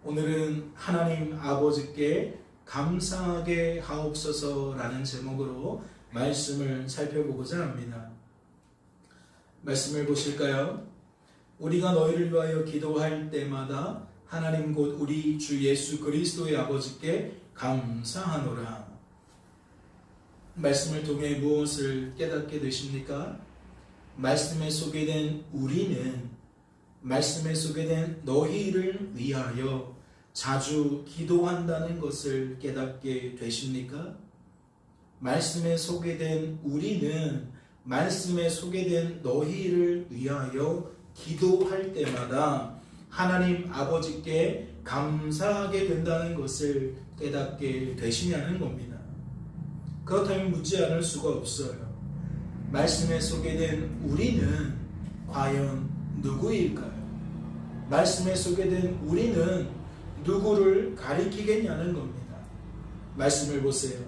오늘은 하나님 아버지께 감사하게 하옵소서라는 제목으로 말씀을 살펴보고자 합니다. 말씀을 보실까요? 우리가 너희를 위하여 기도할 때마다 하나님 곧 우리 주 예수 그리스도의 아버지께 감사하노라. 말씀을 통해 무엇을 깨닫게 되십니까? 말씀에 소개된 우리는 말씀에 소개된 너희를 위하여 자주 기도한다는 것을 깨닫게 되십니까? 말씀에 소개된 우리는 말씀에 소개된 너희를 위하여 기도할 때마다 하나님 아버지께 감사하게 된다는 것을 깨닫게 되시냐는 겁니다. 그렇다면 묻지 않을 수가 없어요. 말씀에 소개된 우리는 과연 누구일까요? 말씀에 소개된 우리는 누구를 가리키겠냐는 겁니다. 말씀을 보세요.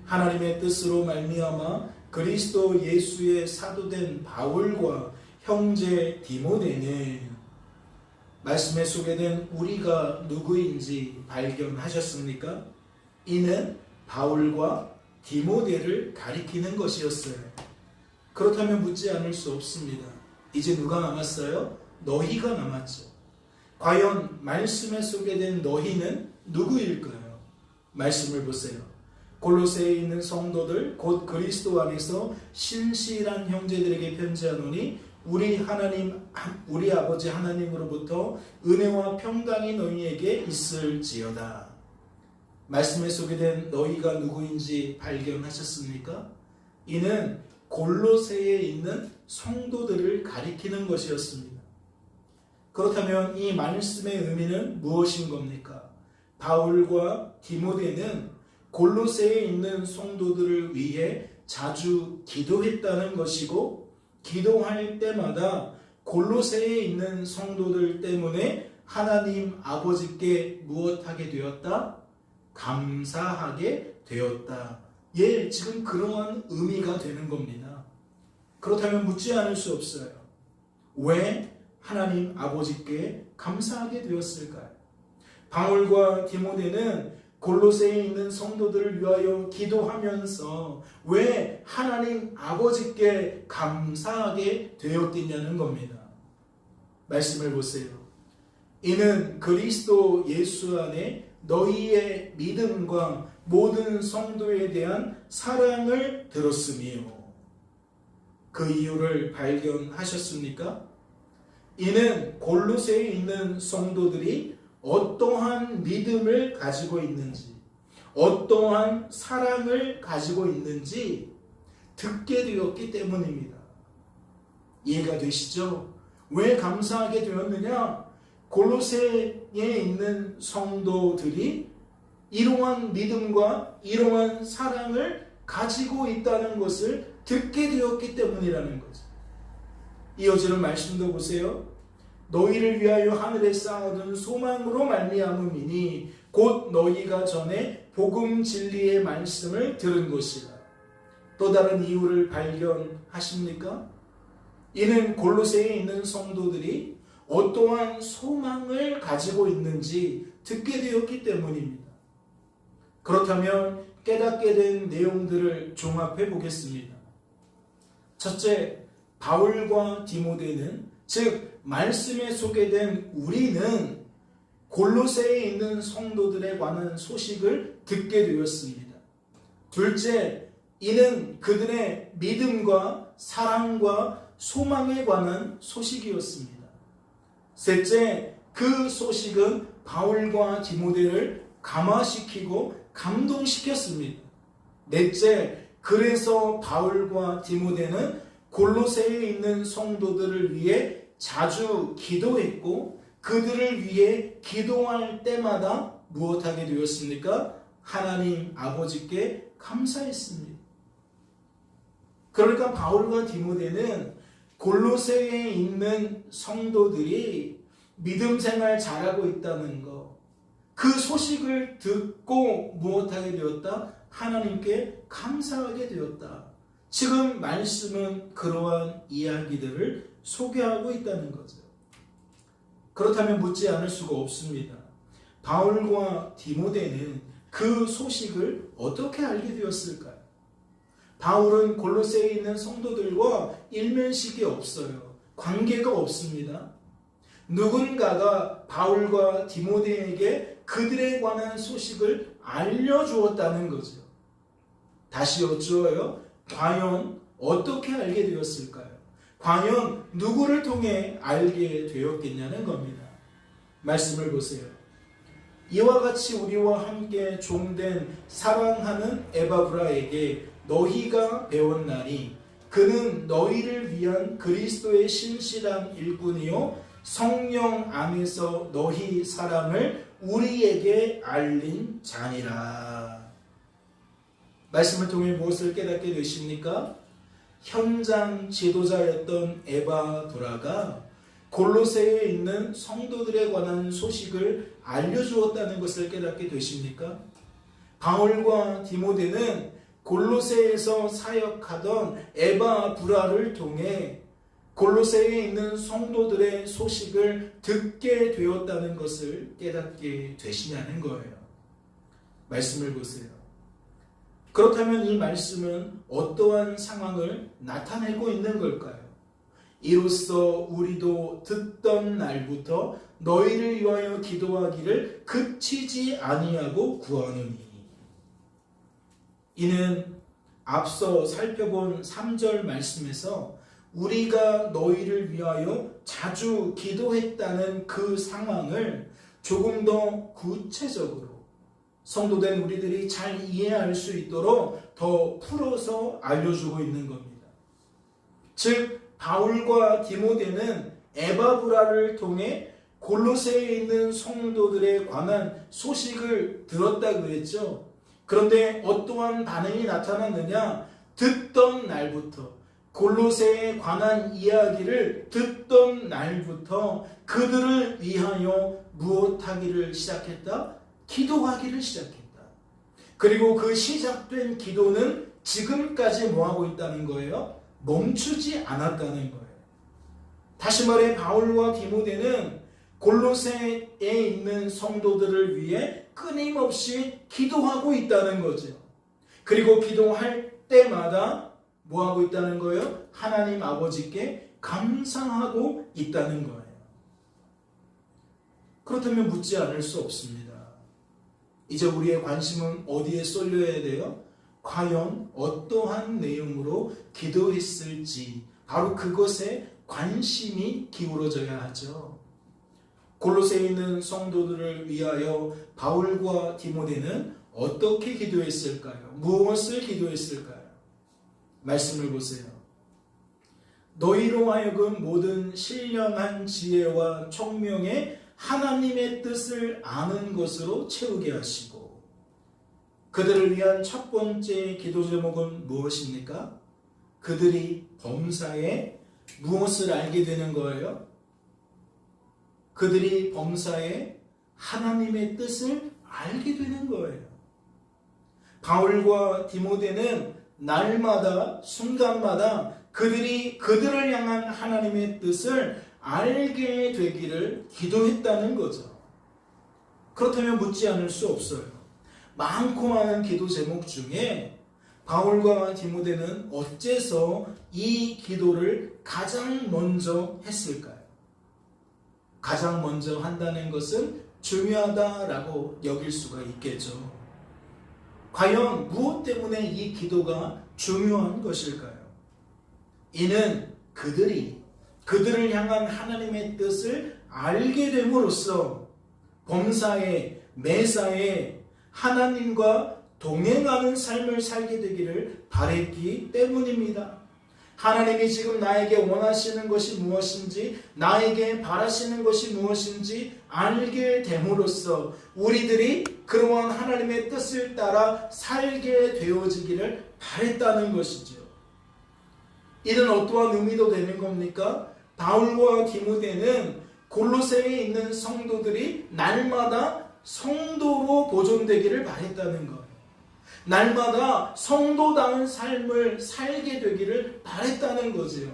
하나님의 뜻으로 말미암아 그리스도 예수의 사도된 바울과 형제 디모데는 말씀에 소개된 우리가 누구인지 발견하셨습니까? 이는 바울과 디모데를 가리키는 것이었어요. 그렇다면 묻지 않을 수 없습니다. 이제 누가 남았어요? 너희가 남았죠. 과연 말씀에 소개된 너희는 누구일까요? 말씀을 보세요. 골로새에 있는 성도들 곧 그리스도 안에서 신실한 형제들에게 편지하노니 우리 아버지 하나님으로부터 은혜와 평강이 너희에게 있을지어다. 말씀에 소개된 너희가 누구인지 발견하셨습니까? 이는 골로새에 있는 성도들을 가리키는 것이었습니다. 그렇다면 이 말씀의 의미는 무엇인 겁니까? 바울과 디모데는 골로새에 있는 성도들을 위해 자주 기도했다는 것이고, 기도할 때마다 골로새에 있는 성도들 때문에 하나님 아버지께 무엇하게 되었다? 감사하게 되었다. 예, 지금 그러한 의미가 되는 겁니다. 그렇다면 묻지 않을 수 없어요. 왜 하나님 아버지께 감사하게 되었을까요? 바울과 디모데는 골로새에 있는 성도들을 위하여 기도하면서 왜 하나님 아버지께 감사하게 되었겠냐는 겁니다. 말씀을 보세요. 이는 그리스도 예수 안에 너희의 믿음과 모든 성도에 대한 사랑을 들었으며, 그 이유를 발견하셨습니까? 이는 골로새에 있는 성도들이 어떠한 믿음을 가지고 있는지, 어떠한 사랑을 가지고 있는지 듣게 되었기 때문입니다. 이해가 되시죠? 왜 감사하게 되었느냐? 골로새에 있는 성도들이 이러한 믿음과 이러한 사랑을 가지고 있다는 것을 듣게 되었기 때문이라는 거죠. 이어지는 말씀도 보세요. 너희를 위하여 하늘에 쌓아둔 소망으로 말미암음이니 곧 너희가 전에 복음 진리의 말씀을 들은 것이라. 또 다른 이유를 발견하십니까? 이는 골로새에 있는 성도들이 어떠한 소망을 가지고 있는지 듣게 되었기 때문입니다. 그렇다면 깨닫게 된 내용들을 종합해 보겠습니다. 첫째, 바울과 디모데는, 즉 말씀에 소개된 우리는 골로새에 있는 성도들에 관한 소식을 듣게 되었습니다. 둘째, 이는 그들의 믿음과 사랑과 소망에 관한 소식이었습니다. 셋째, 그 소식은 바울과 디모데를 감화시키고 감동시켰습니다. 넷째, 그래서 바울과 디모데는 골로새에 있는 성도들을 위해 자주 기도했고, 그들을 위해 기도할 때마다 무엇하게 되었습니까? 하나님 아버지께 감사했습니다. 그러니까 바울과 디모데는 골로새에 있는 성도들이 믿음 생활 잘하고 있다는 것, 그 소식을 듣고 무엇하게 되었다? 하나님께 감사하게 되었다. 지금 말씀은 그러한 이야기들을 소개하고 있다는 거죠. 그렇다면 묻지 않을 수가 없습니다. 바울과 디모데는 그 소식을 어떻게 알게 되었을까요? 바울은 골로새에 있는 성도들과 일면식이 없어요. 관계가 없습니다. 누군가가 바울과 디모데에게 그들에 관한 소식을 알려주었다는 거죠. 다시 여쭈어요. 과연 어떻게 알게 되었을까요? 과연 누구를 통해 알게 되었겠냐는 겁니다. 말씀을 보세요. 이와 같이 우리와 함께 종된 사랑하는 에바브라에게 너희가 배웠나니 그는 너희를 위한 그리스도의 신실한 일꾼이요 성령 안에서 너희 사랑을 우리에게 알린 자니라. 말씀을 통해 무엇을 깨닫게 되십니까? 현장 지도자였던 에바브라가 골로새에 있는 성도들에 관한 소식을 알려주었다는 것을 깨닫게 되십니까? 바울과 디모데는 골로새에서 사역하던 에바브라를 통해 골로새에 있는 성도들의 소식을 듣게 되었다는 것을 깨닫게 되시냐는 거예요. 말씀을 보세요. 그렇다면 이 말씀은 어떠한 상황을 나타내고 있는 걸까요? 이로써 우리도 듣던 날부터 너희를 위하여 기도하기를 그치지 아니하고 구하노니. 이는 앞서 살펴본 3절 말씀에서 우리가 너희를 위하여 자주 기도했다는 그 상황을 조금 더 구체적으로 성도된 우리들이 잘 이해할 수 있도록 더 풀어서 알려주고 있는 겁니다. 즉 바울과 디모데는 에바브라를 통해 골로새에 있는 성도들에 관한 소식을 들었다고 그랬죠. 그런데 어떠한 반응이 나타났느냐? 듣던 날부터 골로새에 관한 이야기를 듣던 날부터 그들을 위하여 무엇하기를 시작했다? 기도하기를 시작했다. 그리고 그 시작된 기도는 지금까지 뭐하고 있다는 거예요? 멈추지 않았다는 거예요. 다시 말해 바울과 디모데는 골로새에 있는 성도들을 위해 끊임없이 기도하고 있다는 거죠. 그리고 기도할 때마다 뭐하고 있다는 거예요? 하나님 아버지께 감사하고 있다는 거예요. 그렇다면 묻지 않을 수 없습니다. 이제 우리의 관심은 어디에 쏠려야 돼요? 과연 어떠한 내용으로 기도했을지 바로 그것에 관심이 기울어져야 하죠. 골로새에 있는 성도들을 위하여 바울과 디모데는 어떻게 기도했을까요? 무엇을 기도했을까요? 말씀을 보세요. 너희로 하여금 모든 신령한 지혜와 총명에 하나님의 뜻을 아는 것으로 채우게 하시고. 그들을 위한 첫 번째 기도 제목은 무엇입니까? 그들이 범사에 무엇을 알게 되는 거예요? 그들이 범사에 하나님의 뜻을 알게 되는 거예요. 바울과 디모데는 날마다 순간마다 그들을 향한 하나님의 뜻을 알게 되기를 기도했다는 거죠. 그렇다면 묻지 않을 수 없어요. 많고 많은 기도 제목 중에 바울과 디모데는 어째서 이 기도를 가장 먼저 했을까요? 가장 먼저 한다는 것은 중요하다라고 여길 수가 있겠죠. 과연 무엇 때문에 이 기도가 중요한 것일까요? 이는 그들을 향한 하나님의 뜻을 알게 됨으로써 범사에 매사에 하나님과 동행하는 삶을 살게 되기를 바랬기 때문입니다. 하나님이 지금 나에게 원하시는 것이 무엇인지, 나에게 바라시는 것이 무엇인지 알게 됨으로써 우리들이 그러한 하나님의 뜻을 따라 살게 되어지기를 바랬다는 것이죠. 이는 어떠한 의미도 되는 겁니까? 바울과 디모데는 골로새에 있는 성도들이 날마다 성도로 보존되기를 바랬다는 것. 날마다 성도다운 삶을 살게 되기를 바랬다는 거지요.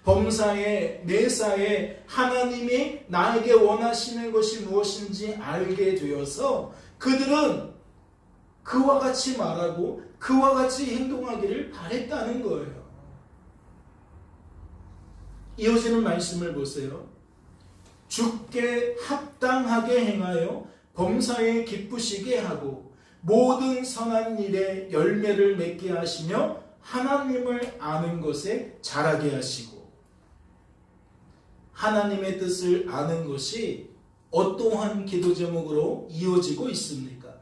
범사에 매사에 하나님이 나에게 원하시는 것이 무엇인지 알게 되어서 그들은 그와 같이 말하고 그와 같이 행동하기를 바랬다는 거예요. 이어지는 말씀을 보세요. 주께 합당하게 행하여 범사에 기쁘시게 하고 모든 선한 일에 열매를 맺게 하시며 하나님을 아는 것에 자라게 하시고. 하나님의 뜻을 아는 것이 어떠한 기도 제목으로 이어지고 있습니까?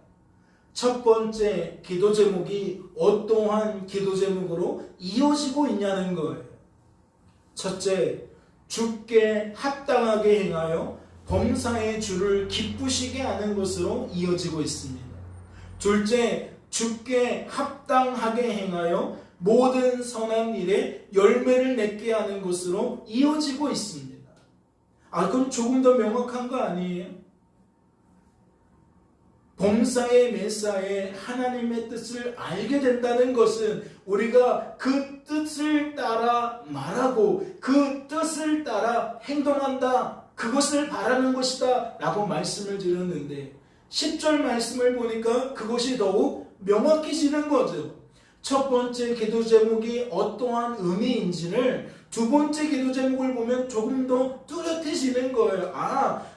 첫 번째 기도 제목이 어떠한 기도 제목으로 이어지고 있냐는 거예요. 첫째, 주께 합당하게 행하여 범사의 주를 기쁘시게 하는 것으로 이어지고 있습니다. 둘째, 주께 합당하게 행하여 모든 선한 일에 열매를 맺게 하는 것으로 이어지고 있습니다. 그건 조금 더 명확한 거 아니에요? 범사에 매사에 하나님의 뜻을 알게 된다는 것은 우리가 그 뜻을 따라 말하고 그 뜻을 따라 행동한다. 그것을 바라는 것이다 라고 말씀을 드렸는데 10절 말씀을 보니까 그것이 더욱 명확해지는 거죠. 첫 번째 기도 제목이 어떠한 의미인지를 두 번째 기도 제목을 보면 조금 더 뚜렷해지는 거예요.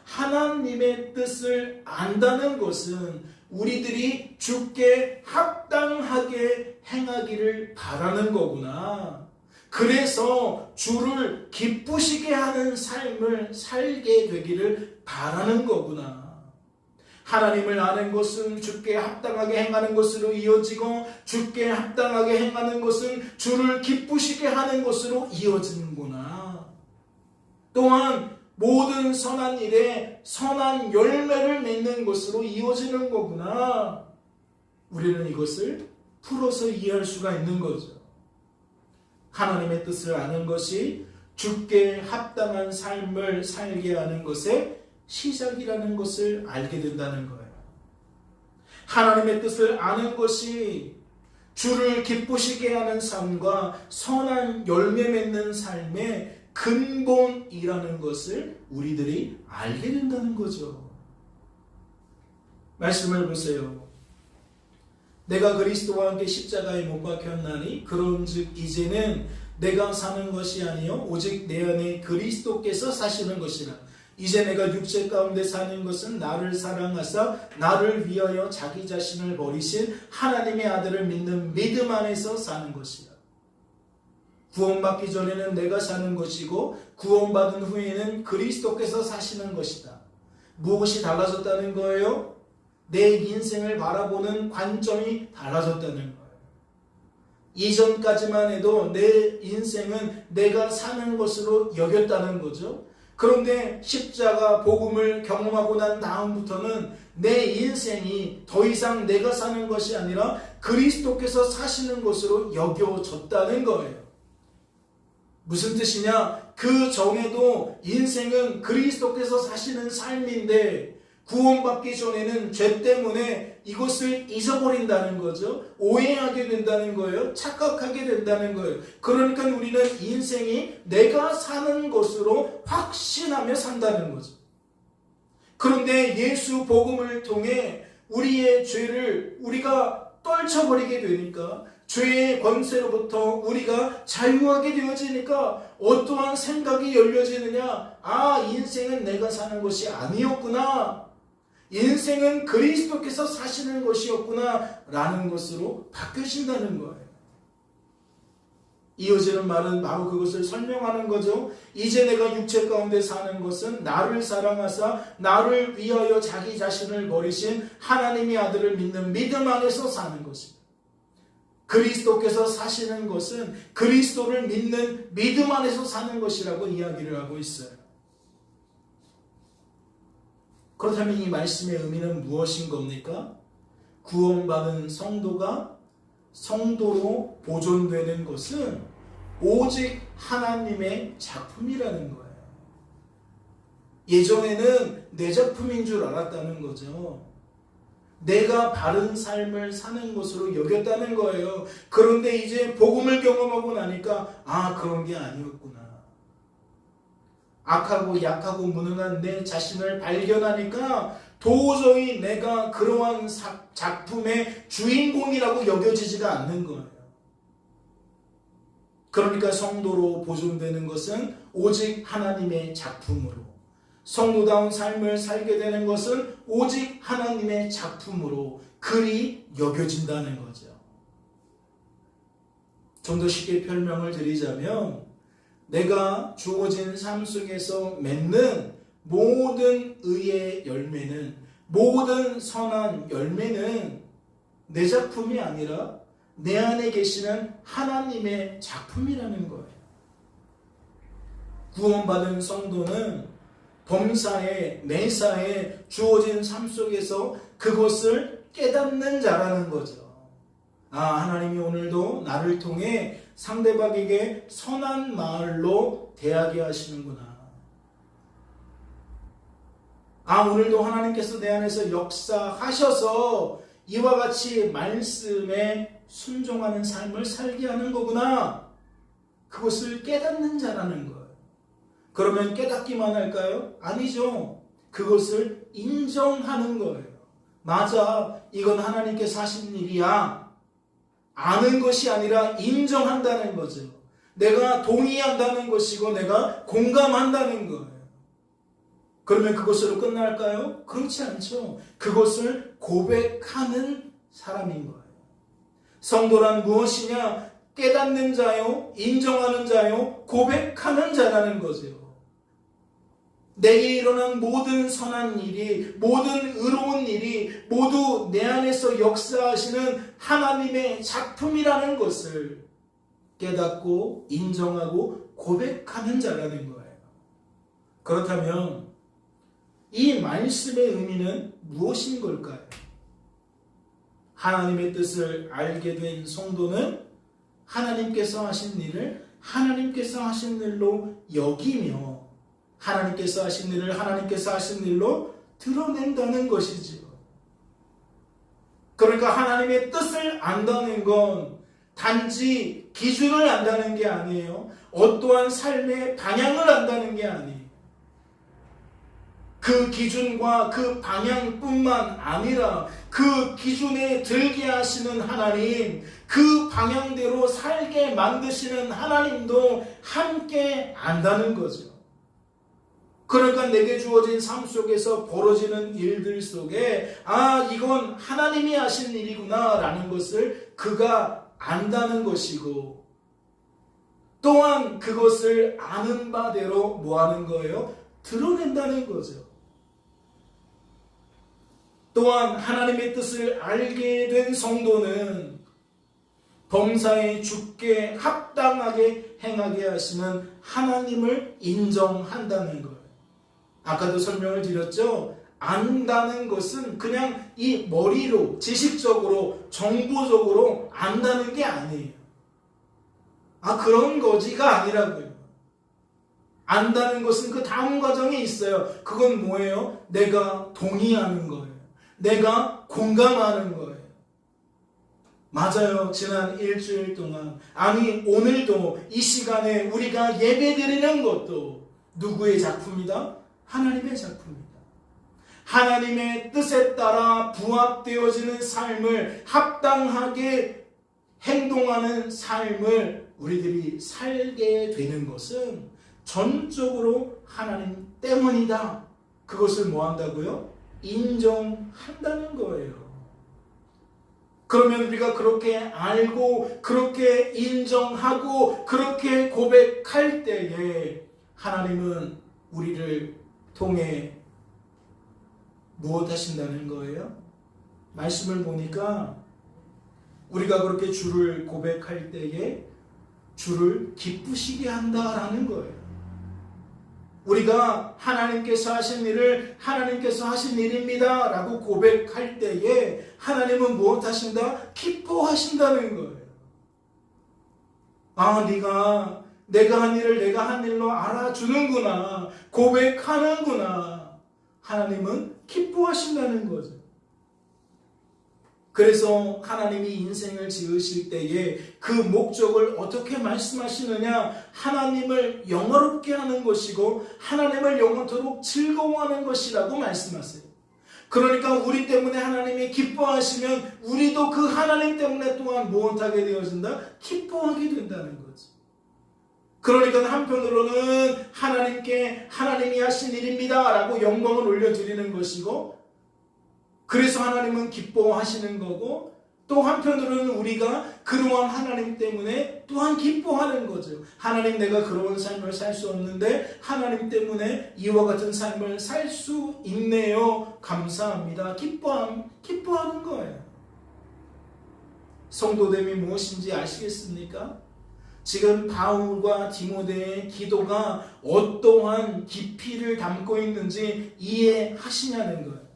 하나님의 뜻을 안다는 것은 우리들이 주께 합당하게 행하기를 바라는 거구나. 그래서 주를 기쁘시게 하는 삶을 살게 되기를 바라는 거구나. 하나님을 아는 것은 주께 합당하게 행하는 것으로 이어지고 주께 합당하게 행하는 것은 주를 기쁘시게 하는 것으로 이어지는구나. 또한 모든 선한 일에 선한 열매를 맺는 것으로 이어지는 거구나. 우리는 이것을 풀어서 이해할 수가 있는 거죠. 하나님의 뜻을 아는 것이 주께 합당한 삶을 살게 하는 것에 시작이라는 것을 알게 된다는 거예요. 하나님의 뜻을 아는 것이 주를 기쁘시게 하는 삶과 선한 열매 맺는 삶의 근본이라는 것을 우리들이 알게 된다는 거죠. 말씀을 보세요. 내가 그리스도와 함께 십자가에 못 박혔나니 그런즉 이제는 내가 사는 것이 아니요 오직 내 안에 그리스도께서 사시는 것이라. 이제 내가 육체 가운데 사는 것은 나를 사랑하사 나를 위하여 자기 자신을 버리신 하나님의 아들을 믿는 믿음 안에서 사는 것이라. 구원받기 전에는 내가 사는 것이고 구원받은 후에는 그리스도께서 사시는 것이다. 무엇이 달라졌다는 거예요? 내 인생을 바라보는 관점이 달라졌다는 거예요. 이전까지만 해도 내 인생은 내가 사는 것으로 여겼다는 거죠. 그런데 십자가 복음을 경험하고 난 다음부터는 내 인생이 더 이상 내가 사는 것이 아니라 그리스도께서 사시는 것으로 여겨졌다는 거예요. 무슨 뜻이냐? 그 전에도 인생은 그리스도께서 사시는 삶인데 구원받기 전에는 죄 때문에 이것을 잊어버린다는 거죠. 오해하게 된다는 거예요. 착각하게 된다는 거예요. 그러니까 우리는 인생이 내가 사는 것으로 확신하며 산다는 거죠. 그런데 예수 복음을 통해 우리의 죄를 우리가 떨쳐버리게 되니까 죄의 권세로부터 우리가 자유하게 되어지니까 어떠한 생각이 열려지느냐? 인생은 내가 사는 것이 아니었구나. 인생은 그리스도께서 사시는 것이었구나 라는 것으로 바뀌어진다는 거예요. 이어지는 말은 바로 그것을 설명하는 거죠. 이제 내가 육체 가운데 사는 것은 나를 사랑하사 나를 위하여 자기 자신을 버리신 하나님의 아들을 믿는 믿음 안에서 사는 것입니다. 그리스도께서 사시는 것은 그리스도를 믿는 믿음 안에서 사는 것이라고 이야기를 하고 있어요. 그렇다면 이 말씀의 의미는 무엇인 겁니까? 구원받은 성도가 성도로 보존되는 것은 오직 하나님의 작품이라는 거예요. 예전에는 내 작품인 줄 알았다는 거죠. 내가 바른 삶을 사는 것으로 여겼다는 거예요. 그런데 이제 복음을 경험하고 나니까 그런 게 아니었구나. 악하고 약하고 무능한 내 자신을 발견하니까 도저히 내가 그러한 작품의 주인공이라고 여겨지지가 않는 거예요. 그러니까 성도로 보존되는 것은 오직 하나님의 작품으로, 성도다운 삶을 살게 되는 것은 오직 하나님의 작품으로 그리 여겨진다는 거죠. 좀 더 쉽게 설명을 드리자면 내가 주어진 삶 속에서 맺는 모든 의의 열매는, 모든 선한 열매는 내 작품이 아니라 내 안에 계시는 하나님의 작품이라는 거예요. 구원받은 성도는 범사에, 매사에 주어진 삶 속에서 그것을 깨닫는 자라는 거죠. 하나님이 오늘도 나를 통해 상대방에게 선한 말로 대하게 하시는구나. 오늘도 하나님께서 내 안에서 역사하셔서 이와 같이 말씀에 순종하는 삶을 살게 하는 거구나. 그것을 깨닫는 자라는 거예요. 그러면 깨닫기만 할까요? 아니죠. 그것을 인정하는 거예요. 맞아, 이건 하나님께서 하신 일이야. 아는 것이 아니라 인정한다는 거죠. 내가 동의한다는 것이고 내가 공감한다는 거예요. 그러면 그것으로 끝날까요? 그렇지 않죠. 그것을 고백하는 사람인 거예요. 성도란 무엇이냐? 깨닫는 자요, 인정하는 자요, 고백하는 자라는 거죠. 내게 일어난 모든 선한 일이, 모든 의로운 일이 모두 내 안에서 역사하시는 하나님의 작품이라는 것을 깨닫고 인정하고 고백하는 자라는 거예요. 그렇다면 이 말씀의 의미는 무엇인 걸까요? 하나님의 뜻을 알게 된 성도는 하나님께서 하신 일을 하나님께서 하신 일로 여기며 하나님께서 하신 일을 하나님께서 하신 일로 드러낸다는 것이지요. 그러니까 하나님의 뜻을 안다는 건 단지 기준을 안다는 게 아니에요. 어떠한 삶의 방향을 안다는 게 아니에요. 그 기준과 그 방향뿐만 아니라 그 기준에 들게 하시는 하나님, 그 방향대로 살게 만드시는 하나님도 함께 안다는 거죠. 그러니까 내게 주어진 삶 속에서 벌어지는 일들 속에 이건 하나님이 하신 일이구나 라는 것을 그가 안다는 것이고, 또한 그것을 아는 바대로 뭐 하는 거예요? 드러낸다는 거죠. 또한 하나님의 뜻을 알게 된 성도는 범사에 주께 합당하게 행하게 하시는 하나님을 인정한다는 거예요. 아까도 설명을 드렸죠. 안다는 것은 그냥 이 머리로 지식적으로 정보적으로 안다는 게 아니에요. 그런 거지가 아니라고요. 안다는 것은 그 다음 과정이 있어요. 그건 뭐예요? 내가 동의하는 거예요. 내가 공감하는 거예요. 맞아요. 지난 일주일 동안, 오늘도 이 시간에 우리가 예배드리는 것도 누구의 작품이다? 하나님의 작품이다. 하나님의 뜻에 따라 부합되어지는 삶을, 합당하게 행동하는 삶을 우리들이 살게 되는 것은 전적으로 하나님 때문이다. 그것을 뭐 한다고요? 인정한다는 거예요. 그러면 우리가 그렇게 알고 그렇게 인정하고 그렇게 고백할 때에 하나님은 우리를 통해 무엇 하신다는 거예요? 말씀을 보니까 우리가 그렇게 주를 고백할 때에 주를 기쁘시게 한다라는 거예요. 우리가 하나님께서 하신 일을 하나님께서 하신 일입니다 라고 고백할 때에 하나님은 무엇 하신다? 기뻐하신다는 거예요. 내가 한 일을 내가 한 일로 알아주는구나, 고백하는구나. 하나님은 기뻐하신다는 거죠. 그래서 하나님이 인생을 지으실 때에 그 목적을 어떻게 말씀하시느냐? 하나님을 영화롭게 하는 것이고 하나님을 영원토록 즐거워하는 것이라고 말씀하세요. 그러니까 우리 때문에 하나님이 기뻐하시면 우리도 그 하나님 때문에 또한 무엇하게 되어진다? 기뻐하게 된다는 거죠. 그러니까 한편으로는 하나님께 하나님이 하신 일입니다 라고 영광을 올려드리는 것이고, 그래서 하나님은 기뻐하시는 거고, 또 한편으로는 우리가 그러한 하나님 때문에 또한 기뻐하는 거죠. 하나님, 내가 그런 삶을 살 수 없는데 하나님 때문에 이와 같은 삶을 살 수 있네요. 감사합니다. 기뻐하는 거예요. 성도됨이 무엇인지 아시겠습니까? 지금 바울과 디모데의 기도가 어떠한 깊이를 담고 있는지 이해하시냐는 거예요.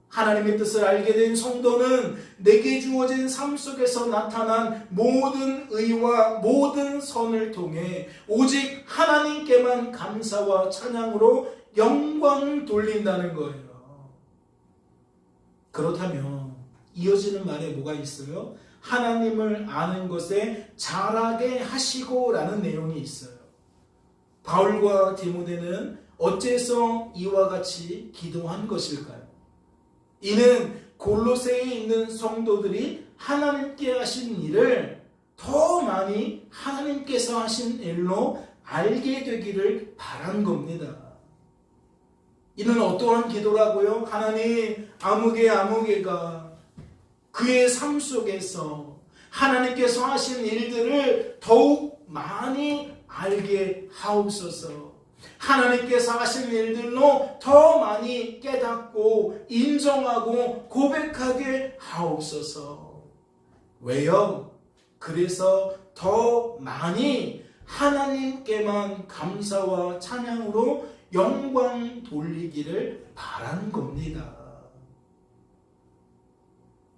하나님의 뜻을 알게 된 성도는 내게 주어진 삶 속에서 나타난 모든 의와 모든 선을 통해 오직 하나님께만 감사와 찬양으로 영광을 돌린다는 거예요. 그렇다면 이어지는 말에 뭐가 있어요? 하나님을 아는 것에 자라게 하시고 라는 내용이 있어요. 바울과 디모데는 어째서 이와 같이 기도한 것일까요? 이는 골로새에 있는 성도들이 하나님께 하신 일을 더 많이 하나님께서 하신 일로 알게 되기를 바란 겁니다. 이는 어떠한 기도라고요? 하나님, 아무개가 그의 삶 속에서 하나님께서 하신 일들을 더욱 많이 알게 하옵소서. 하나님께서 하신 일들로 더 많이 깨닫고 인정하고 고백하게 하옵소서. 왜요? 그래서 더 많이 하나님께만 감사와 찬양으로 영광 돌리기를 바라는 겁니다.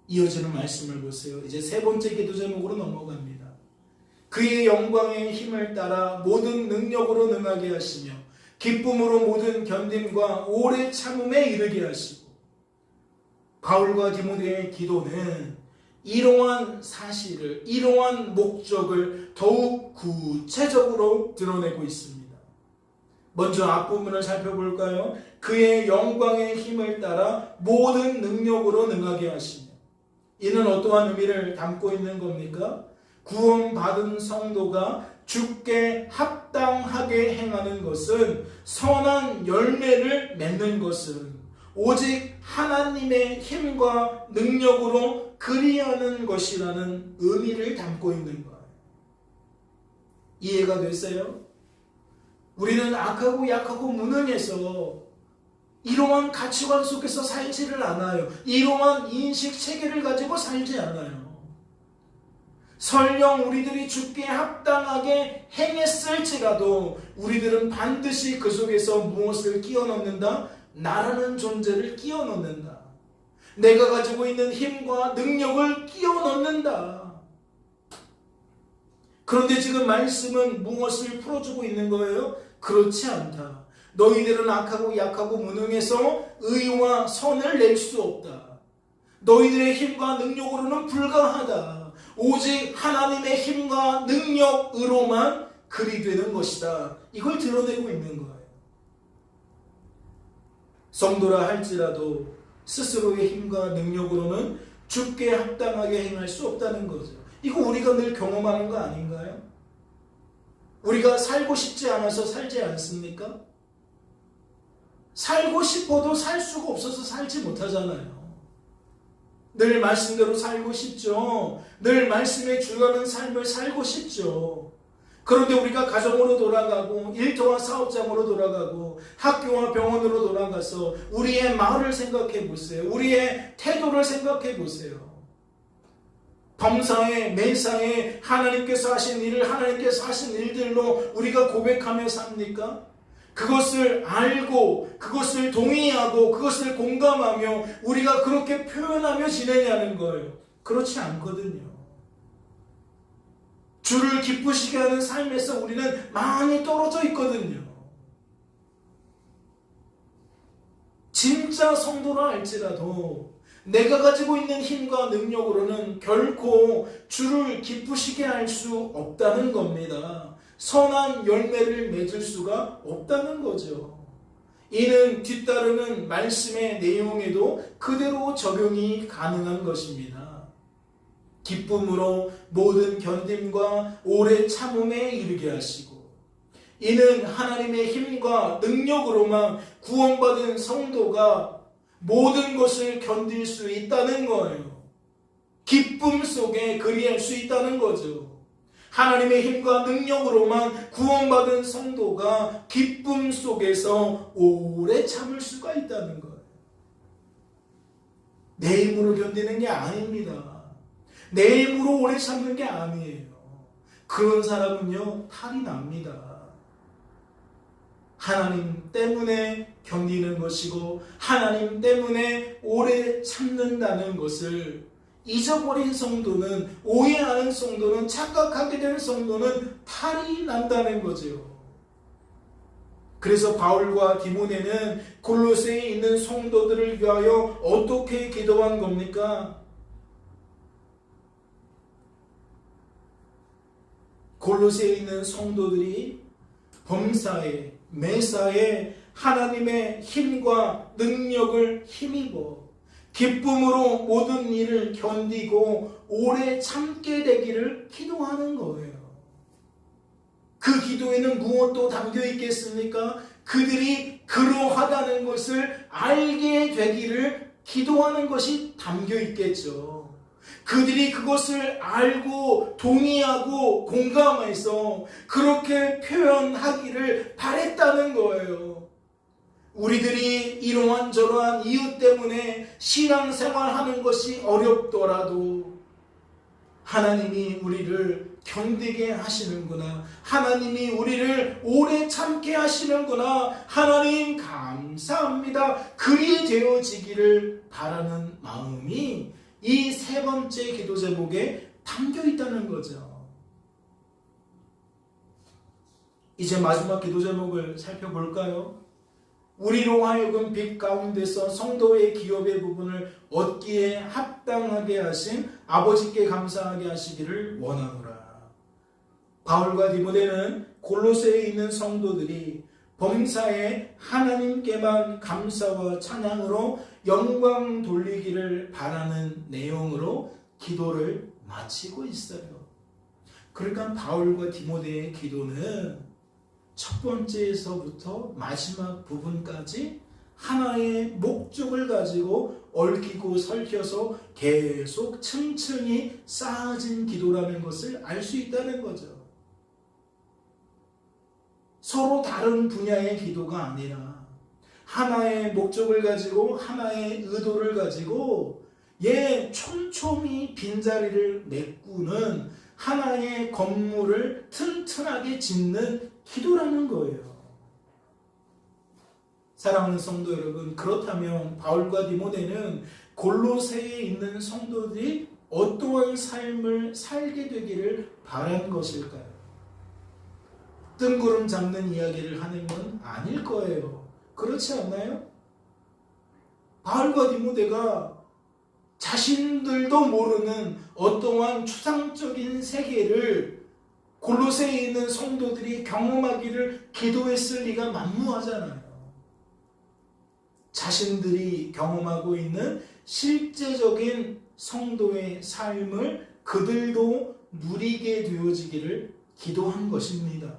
이어지는 말씀을 보세요. 이제 세 번째 기도 제목으로 넘어갑니다. 그의 영광의 힘을 따라 모든 능력으로 능하게 하시며 기쁨으로 모든 견딤과 오래 참음에 이르게 하시고. 바울과 디모데의 기도는 이러한 사실을, 이러한 목적을 더욱 구체적으로 드러내고 있습니다. 먼저 앞부분을 살펴볼까요? 그의 영광의 힘을 따라 모든 능력으로 능하게 하시며. 이는 어떠한 의미를 담고 있는 겁니까? 구원받은 성도가 주께 합당하게 행하는 것은, 선한 열매를 맺는 것은 오직 하나님의 힘과 능력으로 그리하는 것이라는 의미를 담고 있는 거예요. 이해가 됐어요? 우리는 악하고 약하고 무능해서 이러한 가치관 속에서 살지를 않아요. 이러한 인식 체계를 가지고 살지 않아요. 설령 우리들이 주께 합당하게 행했을지라도 우리들은 반드시 그 속에서 무엇을 끼워 넣는다? 나라는 존재를 끼워 넣는다. 내가 가지고 있는 힘과 능력을 끼워 넣는다. 그런데 지금 말씀은 무엇을 풀어주고 있는 거예요? 그렇지 않다. 너희들은 악하고 약하고 무능해서 의와 선을 낼 수 없다. 너희들의 힘과 능력으로는 불가하다. 오직 하나님의 힘과 능력으로만 그리 되는 것이다. 이걸 드러내고 있는 거예요. 성도라 할지라도 스스로의 힘과 능력으로는 주께 합당하게 행할 수 없다는 거죠. 이거 우리가 늘 경험하는 거 아닌가요? 우리가 살고 싶지 않아서 살지 않습니까? 살고 싶어도 살 수가 없어서 살지 못하잖아요. 늘 말씀대로 살고 싶죠. 늘 말씀에 준하는 삶을 살고 싶죠. 그런데 우리가 가정으로 돌아가고 일터와 사업장으로 돌아가고 학교와 병원으로 돌아가서 우리의 마음을 생각해 보세요. 우리의 태도를 생각해 보세요. 범사에 매사에 하나님께서 하신 일을 하나님께서 하신 일들로 우리가 고백하며 삽니까? 그것을 알고 그것을 동의하고 그것을 공감하며 우리가 그렇게 표현하며 지내냐는 거예요. 그렇지 않거든요. 주를 기쁘시게 하는 삶에서 우리는 많이 떨어져 있거든요. 진짜 성도라 할지라도 내가 가지고 있는 힘과 능력으로는 결코 주를 기쁘시게 할 수 없다는 겁니다. 선한 열매를 맺을 수가 없다는 거죠. 이는 뒤따르는 말씀의 내용에도 그대로 적용이 가능한 것입니다. 기쁨으로 모든 견딤과 오래 참음에 이르게 하시고, 이는 하나님의 힘과 능력으로만 구원받은 성도가 모든 것을 견딜 수 있다는 거예요. 기쁨 속에 그리할 수 있다는 거죠. 하나님의 힘과 능력으로만 구원받은 성도가 기쁨 속에서 오래 참을 수가 있다는 거예요. 내 힘으로 견디는 게 아닙니다. 내 힘으로 오래 참는 게 아니에요. 그런 사람은요, 탈이 납니다. 하나님 때문에 견디는 것이고 하나님 때문에 오래 참는다는 것을 잊어버린 성도는, 오해하는 성도는, 착각하게 된 성도는 탈이 난다는 거죠. 그래서 바울과 디모데는 골로새에 있는 성도들을 위하여 어떻게 기도한 겁니까? 골로새에 있는 성도들이 범사에, 매사에 하나님의 힘과 능력을 힘입어 기쁨으로 모든 일을 견디고 오래 참게 되기를 기도하는 거예요. 그 기도에는 무엇도 담겨 있겠습니까? 그들이 그러하다는 것을 알게 되기를 기도하는 것이 담겨 있겠죠. 그들이 그것을 알고 동의하고 공감해서 그렇게 표현하기를 바랬다는 거예요. 우리들이 이러한저러한 이유 때문에 신앙생활하는 것이 어렵더라도 하나님이 우리를 견디게 하시는구나, 하나님이 우리를 오래 참게 하시는구나, 하나님 감사합니다, 그리 되어지기를 바라는 마음이 이 세 번째 기도 제목에 담겨 있다는 거죠. 이제 마지막 기도 제목을 살펴볼까요? 우리로 하여금 빛 가운데서 성도의 기업의 부분을 얻기에 합당하게 하신 아버지께 감사하게 하시기를 원하노라. 바울과 디모데는 골로새에 있는 성도들이 범사에 하나님께만 감사와 찬양으로 영광 돌리기를 바라는 내용으로 기도를 마치고 있어요. 그러니까 바울과 디모데의 기도는 첫 번째에서부터 마지막 부분까지 하나의 목적을 가지고 얽히고 설켜서 계속 층층이 쌓아진 기도라는 것을 알 수 있다는 거죠. 서로 다른 분야의 기도가 아니라 하나의 목적을 가지고 하나의 의도를 가지고 촘촘히 빈자리를 메꾸는 하나의 건물을 튼튼하게 짓는 기도라는 거예요. 사랑하는 성도 여러분, 그렇다면 바울과 디모데는 골로새에 있는 성도들이 어떠한 삶을 살게 되기를 바란 것일까요? 뜬구름 잡는 이야기를 하는 건 아닐 거예요. 그렇지 않나요? 바울과 디모데가 자신들도 모르는 어떠한 추상적인 세계를 골로새에 있는 성도들이 경험하기를 기도했을 리가 만무하잖아요. 자신들이 경험하고 있는 실제적인 성도의 삶을 그들도 누리게 되어지기를 기도한 것입니다.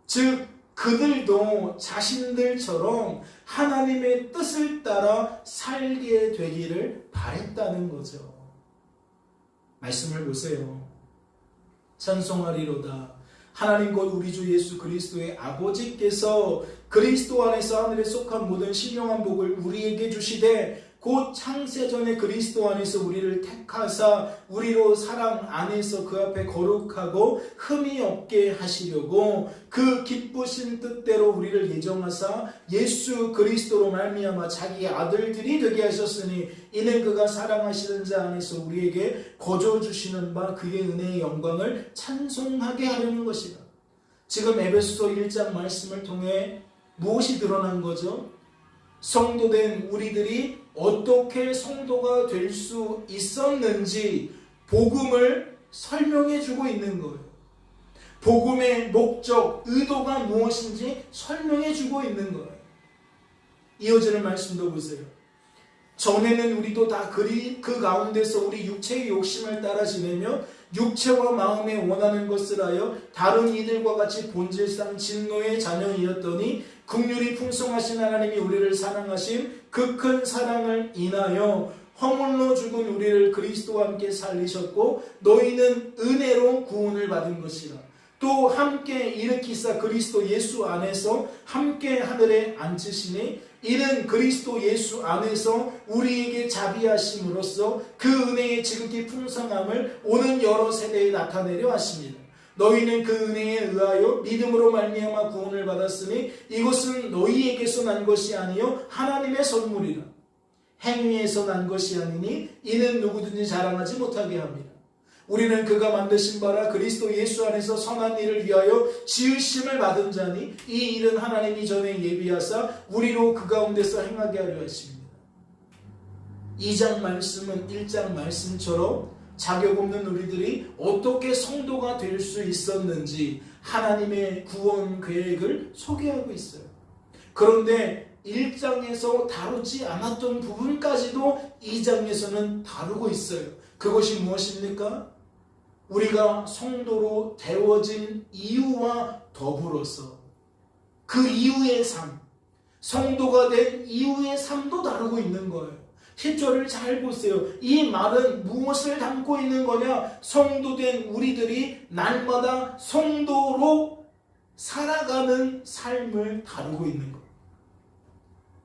즉 그들도 자신들처럼 하나님의 뜻을 따라 살게 되기를 바랬다는 거죠. 말씀을 보세요. 찬송하리로다. 하나님 곧 우리 주 예수 그리스도의 아버지께서 그리스도 안에서 하늘에 속한 모든 신령한 복을 우리에게 주시되 곧 창세전에 그리스도 안에서 우리를 택하사 우리로 사랑 안에서 그 앞에 거룩하고 흠이 없게 하시려고 그 기쁘신 뜻대로 우리를 예정하사 예수 그리스도로 말미암아 자기의 아들들이 되게 하셨으니 이는 그가 사랑하시는 자 안에서 우리에게 거저 주시는 바 그의 은혜의 영광을 찬송하게 하려는 것이다. 지금 에베소서 1장 말씀을 통해 무엇이 드러난 거죠? 성도된 우리들이 어떻게 성도가 될 수 있었는지 복음을 설명해 주고 있는 거예요. 복음의 목적, 의도가 무엇인지 설명해 주고 있는 거예요. 이어지는 말씀도 보세요. 전에는 우리도 다 그 가운데서 우리 육체의 욕심을 따라 지내며 육체와 마음에 원하는 것을 하여 다른 이들과 같이 본질상 진노의 자녀이었더니 긍휼이 풍성하신 하나님이 우리를 사랑하신 그 큰 사랑을 인하여 허물로 죽은 우리를 그리스도와 함께 살리셨고 너희는 은혜로 구원을 받은 것이라. 또 함께 일으키사 그리스도 예수 안에서 함께 하늘에 앉으시니 이는 그리스도 예수 안에서 우리에게 자비하심으로써 그 은혜의 지극히 풍성함을 오는 여러 세대에 나타내려 하십니다. 너희는 그 은혜에 의하여 믿음으로 말미암아 구원을 받았으니 이것은 너희에게서 난 것이 아니요 하나님의 선물이라. 행위에서 난 것이 아니니 이는 누구든지 자랑하지 못하게 합니다. 우리는 그가 만드신 바라 그리스도 예수 안에서 선한 일을 위하여 지으심을 받은 자니 이 일은 하나님이 전에 예비하사 우리로 그 가운데서 행하게 하려 하십니다. 2장 말씀은 1장 말씀처럼 자격 없는 우리들이 어떻게 성도가 될 수 있었는지 하나님의 구원 계획을 소개하고 있어요. 그런데 1장에서 다루지 않았던 부분까지도 2장에서는 다루고 있어요. 그것이 무엇입니까? 우리가 성도로 되어진 이유와 더불어서 그 이후의 삶, 성도가 된 이후의 삶도 다루고 있는 거예요. 10절을 잘 보세요. 이 말은 무엇을 담고 있는 거냐? 성도된 우리들이 날마다 성도로 살아가는 삶을 다루고 있는 거예요.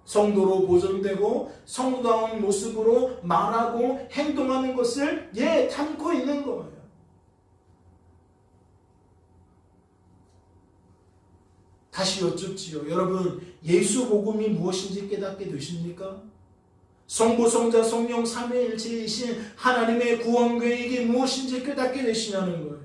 성도로 보존되고 성도다운 모습으로 말하고 행동하는 것을 담고 있는 거예요. 다시 여쭙지요. 여러분, 예수 복음이 무엇인지 깨닫게 되십니까? 성부, 성자, 성령 삼위일체이신 하나님의 구원 계획이 무엇인지 깨닫게 되시냐는 거예요.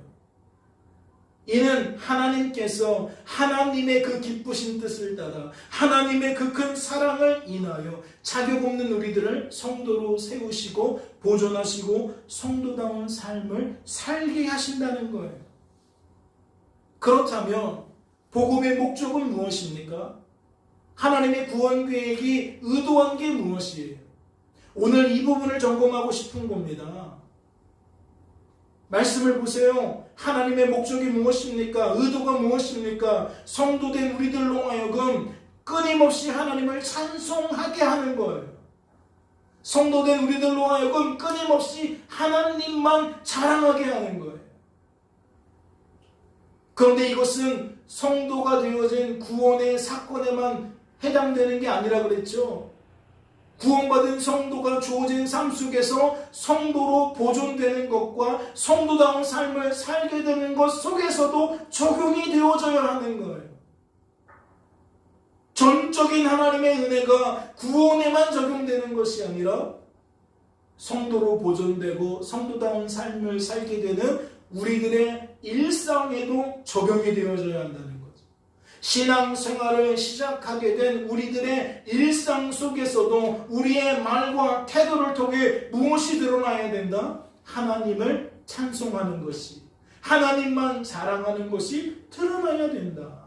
이는 하나님께서 하나님의 그 기쁘신 뜻을 따라 하나님의 그 큰 사랑을 인하여 자격 없는 우리들을 성도로 세우시고 보존하시고 성도다운 삶을 살게 하신다는 거예요. 그렇다면 복음의 목적은 무엇입니까? 하나님의 구원 계획이 의도한 게 무엇이에요? 오늘 이 부분을 점검하고 싶은 겁니다. 말씀을 보세요. 하나님의 목적이 무엇입니까? 의도가 무엇입니까? 성도된 우리들로 하여금 끊임없이 하나님을 찬송하게 하는 거예요. 성도된 우리들로 하여금 끊임없이 하나님만 자랑하게 하는 거예요. 그런데 이것은 성도가 되어진 구원의 사건에만 해당되는 게 아니라 그랬죠. 구원받은 성도가 주어진 삶 속에서 성도로 보존되는 것과 성도다운 삶을 살게 되는 것 속에서도 적용이 되어져야 하는 거예요. 전적인 하나님의 은혜가 구원에만 적용되는 것이 아니라 성도로 보존되고 성도다운 삶을 살게 되는 우리들의 일상에도 적용이 되어져야 한다는 거죠. 신앙생활을 시작하게 된 우리들의 일상 속에서도 우리의 말과 태도를 통해 무엇이 드러나야 된다? 하나님을 찬송하는 것이, 하나님만 자랑하는 것이 드러나야 된다.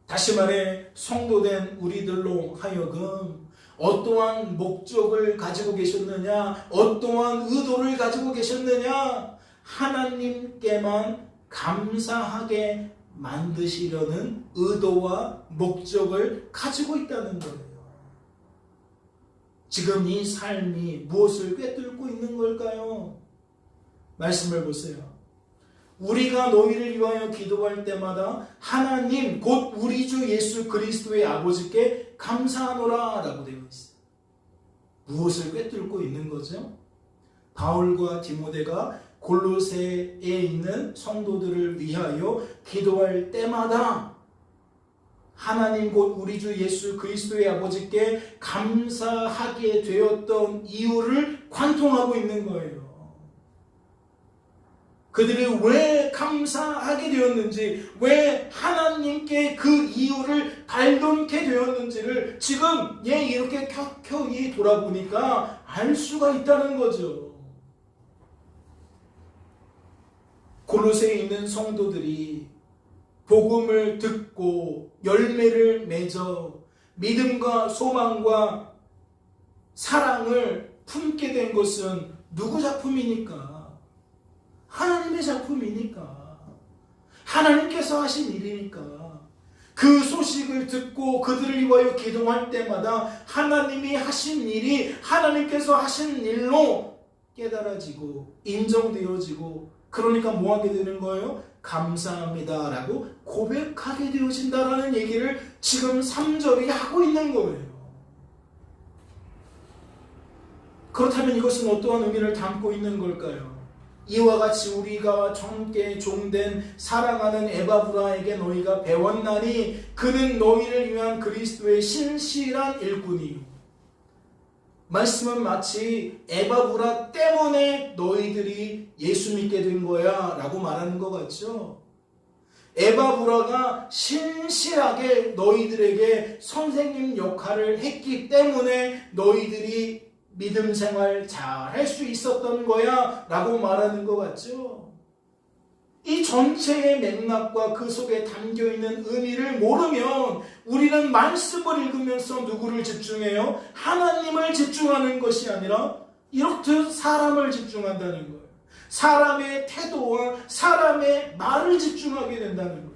다시 말해 성도된 우리들로 하여금 어떠한 목적을 가지고 계셨느냐, 어떠한 의도를 가지고 계셨느냐, 하나님께만 감사하게 만드시려는 의도와 목적을 가지고 있다는 거예요. 지금 이 삶이 무엇을 꿰뚫고 있는 걸까요? 말씀을 보세요. 우리가 너희를 위하여 기도할 때마다 하나님 곧 우리 주 예수 그리스도의 아버지께 감사하노라 라고 되어 있어요. 무엇을 꿰뚫고 있는 거죠? 바울과 디모데가 골로새에 있는 성도들을 위하여 기도할 때마다 하나님 곧 우리 주 예수 그리스도의 아버지께 감사하게 되었던 이유를 관통하고 있는 거예요. 그들이 왜 감사하게 되었는지, 왜 하나님께 그 이유를 발견케 되었는지를 지금 이렇게 켜켜이 돌아보니까 알 수가 있다는 거죠. 골로새에 있는 성도들이 복음을 듣고 열매를 맺어 믿음과 소망과 사랑을 품게 된 것은 누구 작품이니까? 하나님의 작품이니까. 하나님께서 하신 일이니까. 그 소식을 듣고 그들을 위하여 기도할 때마다 하나님이 하신 일이 하나님께서 하신 일로 깨달아지고 인정되어지고, 그러니까 뭐 하게 되는 거예요? 감사합니다 라고 고백하게 되어진다라는 얘기를 지금 3절이 하고 있는 거예요. 그렇다면 이것은 어떠한 의미를 담고 있는 걸까요? 이와 같이 우리가 젊게 종된 사랑하는 에바브라에게 너희가 배웠나니 그는 너희를 위한 그리스도의 신실한 일꾼이요. 말씀은 마치 에바브라 때문에 너희들이 예수 믿게 된 거야 라고 말하는 것 같죠. 에바브라가 신실하게 너희들에게 선생님 역할을 했기 때문에 너희들이 믿음 생활 잘 할 수 있었던 거야 라고 말하는 것 같죠. 이 전체의 맥락과 그 속에 담겨있는 의미를 모르면 우리는 말씀을 읽으면서 누구를 집중해요? 하나님을 집중하는 것이 아니라 이렇듯 사람을 집중한다는 거예요. 사람의 태도와 사람의 말을 집중하게 된다는 거예요.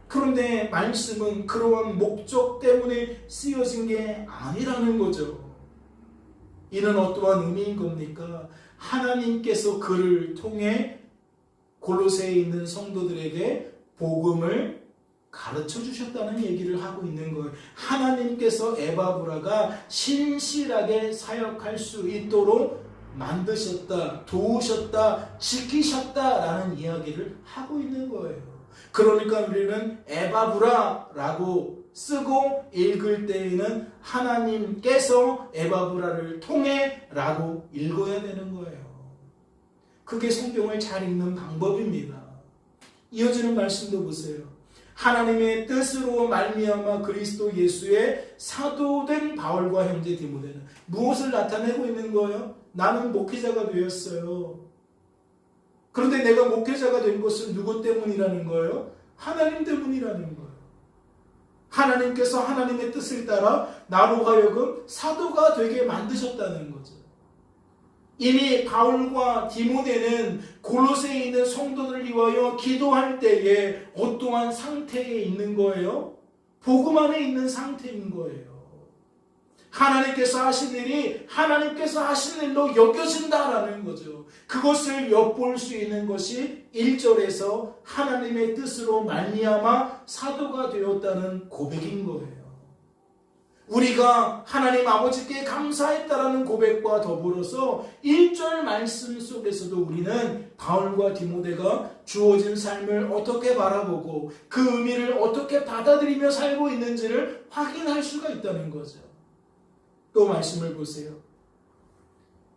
그런데 말씀은 그러한 목적 때문에 쓰여진 게 아니라는 거죠. 이는 어떠한 의미인 겁니까? 하나님께서 그를 통해 골로새에 있는 성도들에게 복음을 가르쳐 주셨다는 얘기를 하고 있는 거예요. 하나님께서 에바브라가 신실하게 사역할 수 있도록 만드셨다, 도우셨다, 지키셨다라는 이야기를 하고 있는 거예요. 그러니까 우리는 에바브라라고 쓰고 읽을 때에는 하나님께서 에바브라를 통해 라고 읽어야 되는 거예요. 그게 성경을 잘 읽는 방법입니다. 이어지는 말씀도 보세요. 하나님의 뜻으로 말미암아 그리스도 예수의 사도된 바울과 형제 디모데는 무엇을 나타내고 있는 거예요? 나는 목회자가 되었어요. 그런데 내가 목회자가 된 것은 누구 때문이라는 거예요? 하나님 때문이라는 거예요. 하나님께서 하나님의 뜻을 따라 나로 하여금 사도가 되게 만드셨다는 거죠. 이미 바울과 디모데는 골로새에 있는 성도들을 위하여 기도할 때에 어떠한 상태에 있는 거예요? 복음 안에 있는 상태인 거예요. 하나님께서 하신 일이 하나님께서 하신 일로 여겨진다라는 거죠. 그것을 엿볼 수 있는 것이 1절에서 하나님의 뜻으로 말미암아 사도가 되었다는 고백인 거예요. 우리가 하나님 아버지께 감사했다라는 고백과 더불어서 1절 말씀 속에서도 우리는 바울과 디모데가 주어진 삶을 어떻게 바라보고 그 의미를 어떻게 받아들이며 살고 있는지를 확인할 수가 있다는 거죠. 또 말씀을 보세요.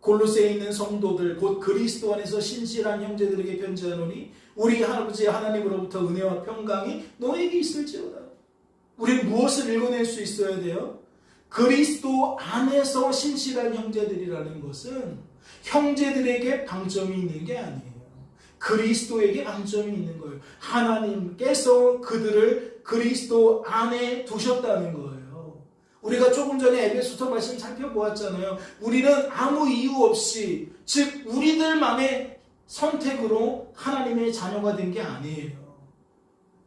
골로새에 있는 성도들 곧 그리스도 안에서 신실한 형제들에게 편지하노니 우리 아버지 하나님으로부터 은혜와 평강이 너에게 있을지어다. 우리는 무엇을 읽어낼 수 있어야 돼요? 그리스도 안에서 신실한 형제들이라는 것은 형제들에게 방점이 있는 게 아니에요. 그리스도에게 방점이 있는 거예요. 하나님께서 그들을 그리스도 안에 두셨다는 거예요. 우리가 조금 전에 에베소서 말씀 살펴보았잖아요. 우리는 아무 이유 없이, 즉 우리들만의 선택으로 하나님의 자녀가 된 게 아니에요.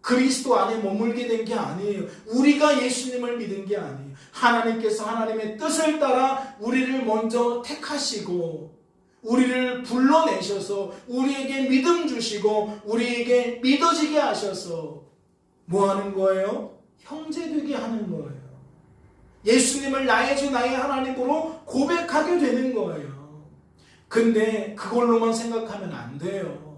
그리스도 안에 머물게 된 게 아니에요. 우리가 예수님을 믿은 게 아니에요. 하나님께서 하나님의 뜻을 따라 우리를 먼저 택하시고 우리를 불러내셔서 우리에게 믿음 주시고 우리에게 믿어지게 하셔서 뭐 하는 거예요? 형제 되게 하는 거예요. 예수님을 나의 주 나의 하나님으로 고백하게 되는 거예요. 근데 그걸로만 생각하면 안 돼요.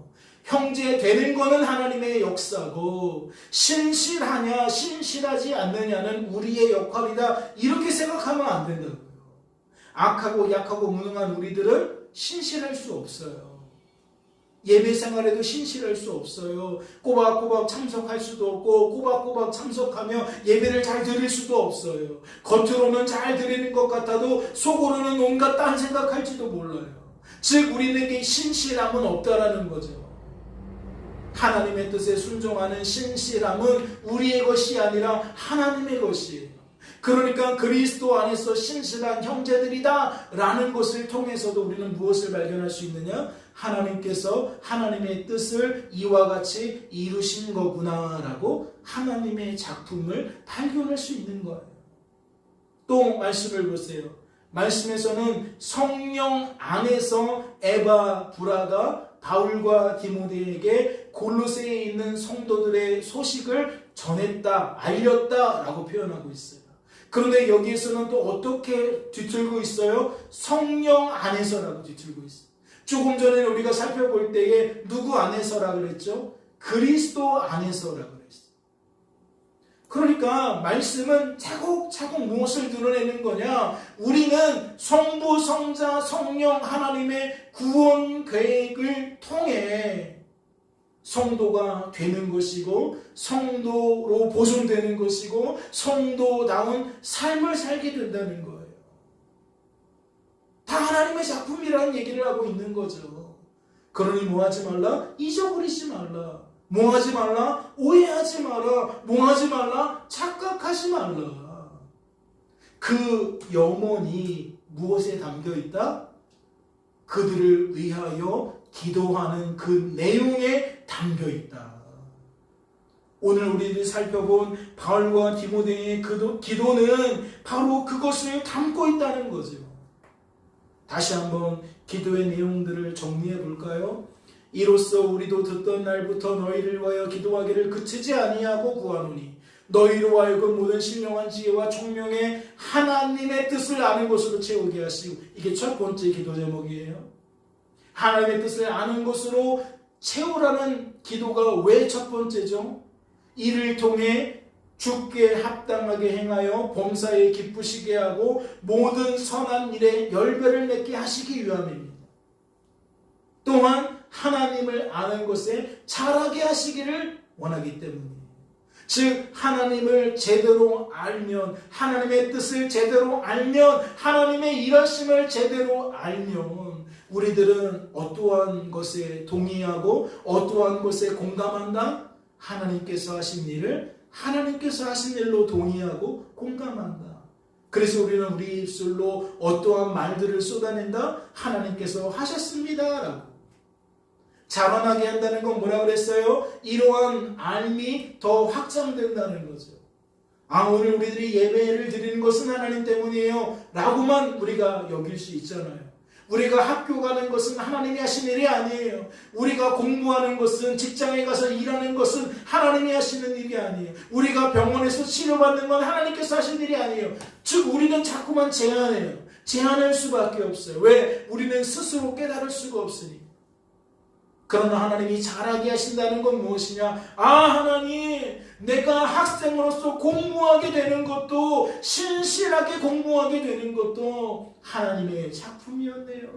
형제 되는 거는 하나님의 역사고 신실하냐 신실하지 않느냐는 우리의 역할이다 이렇게 생각하면 안 된다고요. 악하고 약하고 무능한 우리들은 신실할 수 없어요. 예배 생활에도 신실할 수 없어요. 꼬박꼬박 참석할 수도 없고 꼬박꼬박 참석하며 예배를 잘 드릴 수도 없어요. 겉으로는 잘 드리는 것 같아도 속으로는 온갖 딴 생각할지도 몰라요. 즉 우리에게 신실함은 없다라는 거죠. 하나님의 뜻에 순종하는 신실함은 우리의 것이 아니라 하나님의 것이에요. 그러니까 그리스도 안에서 신실한 형제들이다 라는 것을 통해서도 우리는 무엇을 발견할 수 있느냐? 하나님께서 하나님의 뜻을 이와 같이 이루신 거구나 라고 하나님의 작품을 발견할 수 있는 거예요. 또 말씀을 보세요. 말씀에서는 성령 안에서 에바브라가 바울과 디모데에게 골로새에 있는 성도들의 소식을 전했다, 알렸다 라고 표현하고 있어요. 그런데 여기에서는 또 어떻게 뒤틀고 있어요? 성령 안에서라고 뒤틀고 있어요. 조금 전에 우리가 살펴볼 때에 누구 안에서라고 그랬죠? 그리스도 안에서라고 그랬어요. 그러니까 말씀은 차곡차곡 무엇을 드러내는 거냐? 우리는 성부, 성자, 성령 하나님의 구원 계획을 통해 성도가 되는 것이고 성도로 보존되는 것이고 성도다운 삶을 살게 된다는 거예요. 다 하나님의 작품이라는 얘기를 하고 있는 거죠. 그러니 뭐하지 말라? 잊어버리지 말라. 뭐하지 말라? 오해하지 마라. 뭐하지 말라? 착각하지 말라. 그 염원이 무엇에 담겨있다? 그들을 위하여 기도하는 그 내용에 담겨있다. 오늘 우리들이 살펴본 바울과 디모데의 기도는 바로 그것을 담고 있다는 거죠. 다시 한번 기도의 내용들을 정리해 볼까요? 이로써 우리도 듣던 날부터 너희를 위하여 기도하기를 그치지 아니하고 구하노니 너희로 하여금 모든 신령한 지혜와 총명의 하나님의 뜻을 아는 것으로 채우게 하시고, 이게 첫 번째 기도 제목이에요. 하나님의 뜻을 아는 것으로 채우라는 기도가 왜 첫 번째죠? 이를 통해 주께 합당하게 행하여 범사에 기쁘시게 하고 모든 선한 일에 열배를 맺게 하시기 위함입니다. 또한 하나님을 아는 것에 잘하게 하시기를 원하기 때문이에요. 즉 하나님을 제대로 알면, 하나님의 뜻을 제대로 알면, 하나님의 일하심을 제대로 알면 우리들은 어떠한 것에 동의하고 어떠한 것에 공감한다? 하나님께서 하신 일을 하나님께서 하신 일로 동의하고 공감한다. 그래서 우리는 우리 입술로 어떠한 말들을 쏟아낸다? 하나님께서 하셨습니다 라고. 자라나게 한다는 건 뭐라고 그랬어요? 이러한 알미 더 확장된다는 거죠. 오늘 우리들이 예배를 드리는 것은 하나님 때문이에요 라고만 우리가 여길 수 있잖아요. 우리가 학교 가는 것은 하나님이 하신 일이 아니에요. 우리가 공부하는 것은, 직장에 가서 일하는 것은 하나님이 하시는 일이 아니에요. 우리가 병원에서 치료받는 건 하나님께서 하신 일이 아니에요. 즉 우리는 자꾸만 제한해요. 제한할 수밖에 없어요. 왜? 우리는 스스로 깨달을 수가 없으니. 그러나 하나님이 잘하게 하신다는 건 무엇이냐? 하나님, 내가 학생으로서 공부하게 되는 것도, 신실하게 공부하게 되는 것도 하나님의 작품이었네요.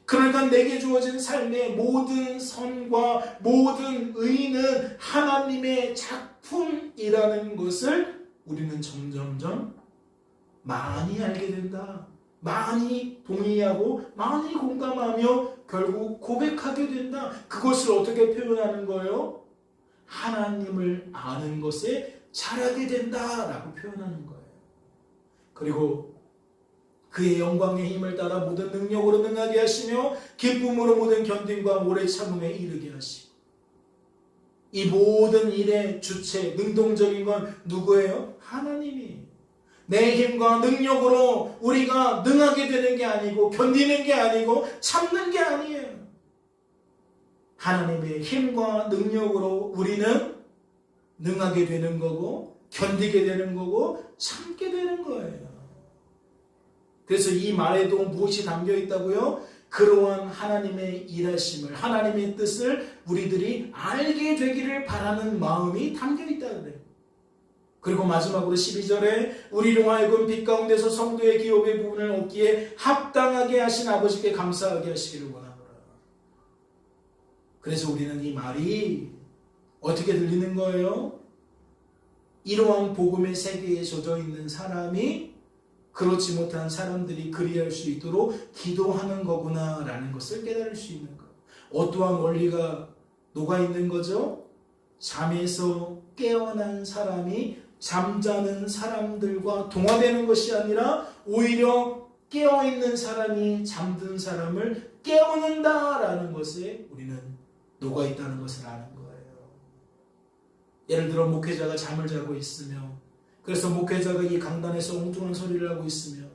그러니까 내게 주어진 삶의 모든 선과 모든 의는 하나님의 작품이라는 것을 우리는 점점점 많이 알게 된다. 많이 동의하고 많이 공감하며 결국 고백하게 된다. 그것을 어떻게 표현하는 거예요? 하나님을 아는 것에 잘하게 된다라고 표현하는 거예요. 그리고 그의 영광의 힘을 따라 모든 능력으로 능하게 하시며 기쁨으로 모든 견딤과 오래 참음에 이르게 하시고. 이 모든 일의 주체, 능동적인 건 누구예요? 하나님이. 내 힘과 능력으로 우리가 능하게 되는 게 아니고 견디는 게 아니고 참는 게 아니에요. 하나님의 힘과 능력으로 우리는 능하게 되는 거고 견디게 되는 거고 참게 되는 거예요. 그래서 이 말에도 무엇이 담겨 있다고요? 그러한 하나님의 일하심을, 하나님의 뜻을 우리들이 알게 되기를 바라는 마음이 담겨 있다 그래요. 그리고 마지막으로 12절에 우리로 하여금 빛 가운데서 성도의 기업의 부분을 얻기에 합당하게 하신 아버지께 감사하게 하시기를 원하노라. 그래서 우리는 이 말이 어떻게 들리는 거예요? 이러한 복음의 세계에 젖어 있는 사람이 그렇지 못한 사람들이 그리할 수 있도록 기도하는 거구나라는 것을 깨달을 수 있는 것. 어떠한 원리가 녹아있는 거죠? 잠에서 깨어난 사람이 잠자는 사람들과 동화되는 것이 아니라 오히려 깨어있는 사람이 잠든 사람을 깨우는다라는 것에 우리는 녹아있다는 것을 아는 거예요. 예를 들어 목회자가 잠을 자고 있으며, 그래서 목회자가 이 강단에서 엉뚱한 소리를 하고 있으면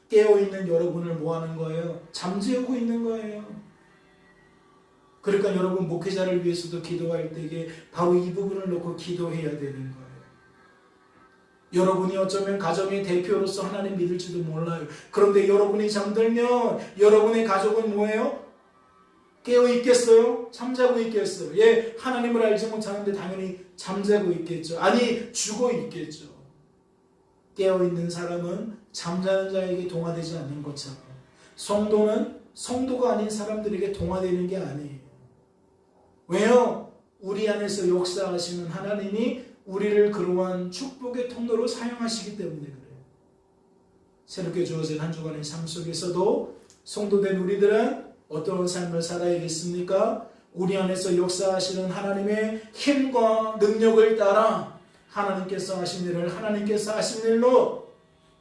깨어있는 여러분을 뭐 하는 거예요? 잠재우고 있는 거예요. 그러니까 여러분 목회자를 위해서도 기도할 때에 바로 이 부분을 놓고 기도해야 되는 거예요. 여러분이 어쩌면 가정의 대표로서 하나님 믿을지도 몰라요. 그런데 여러분이 잠들면 여러분의 가족은 뭐예요? 깨어 있겠어요? 잠자고 있겠어요? 예, 하나님을 알지 못하는데 당연히 잠자고 있겠죠. 아니, 죽어 있겠죠. 깨어있는 사람은 잠자는 자에게 동화되지 않는 것처럼 성도는 성도가 아닌 사람들에게 동화되는 게 아니에요. 왜요? 우리 안에서 역사하시는 하나님이 우리를 그러한 축복의 통로로 사용하시기 때문에 그래요. 새롭게 주어진 한 주간의 삶 속에서도 성도된 우리들은 어떤 삶을 살아야겠습니까? 우리 안에서 역사하시는 하나님의 힘과 능력을 따라 하나님께서 하신 일을 하나님께서 하신 일로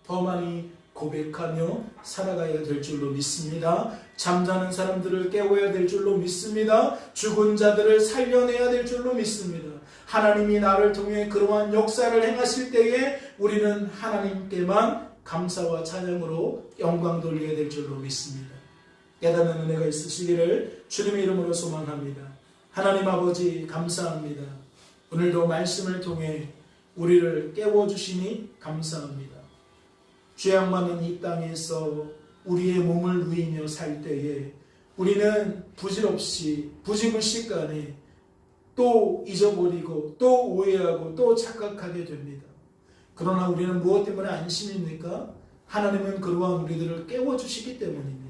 더 많이 고백하며 살아가야 될 줄로 믿습니다. 잠자는 사람들을 깨워야 될 줄로 믿습니다. 죽은 자들을 살려내야 될 줄로 믿습니다. 하나님이 나를 통해 그러한 역사를 행하실 때에 우리는 하나님께만 감사와 찬양으로 영광 돌려야 될 줄로 믿습니다. 깨닫는 은혜가 있으시기를 주님의 이름으로 소망합니다. 하나님 아버지 감사합니다. 오늘도 말씀을 통해 우리를 깨워주시니 감사합니다. 죄악 많은 이 땅에서 우리의 몸을 누이며 살 때에 우리는 부질없이 부지불식간에 또 잊어버리고 또 오해하고 또 착각하게 됩니다. 그러나 우리는 무엇 때문에 안심입니까? 하나님은 그러한 우리들을 깨워주시기 때문입니다.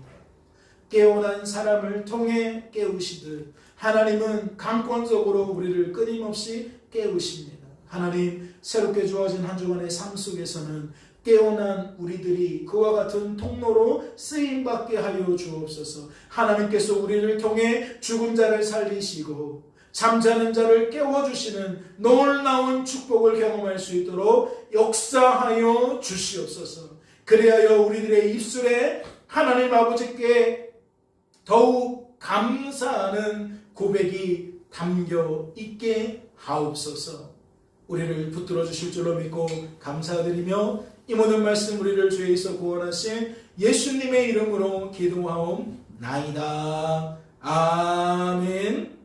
깨어난 사람을 통해 깨우시듯 하나님은 강권적으로 우리를 끊임없이 깨우십니다. 하나님, 새롭게 주어진 한 주간의 삶 속에서는 깨어난 우리들이 그와 같은 통로로 쓰임받게 하여 주옵소서. 하나님께서 우리를 통해 죽은 자를 살리시고 잠자는 자를 깨워주시는 놀라운 축복을 경험할 수 있도록 역사하여 주시옵소서. 그리하여 우리들의 입술에 하나님 아버지께 더욱 감사하는 고백이 담겨 있게 하옵소서. 우리를 붙들어 주실 줄로 믿고 감사드리며 이 모든 말씀 우리를 죄에서 구원하신 예수님의 이름으로 기도하옵나이다. 아멘.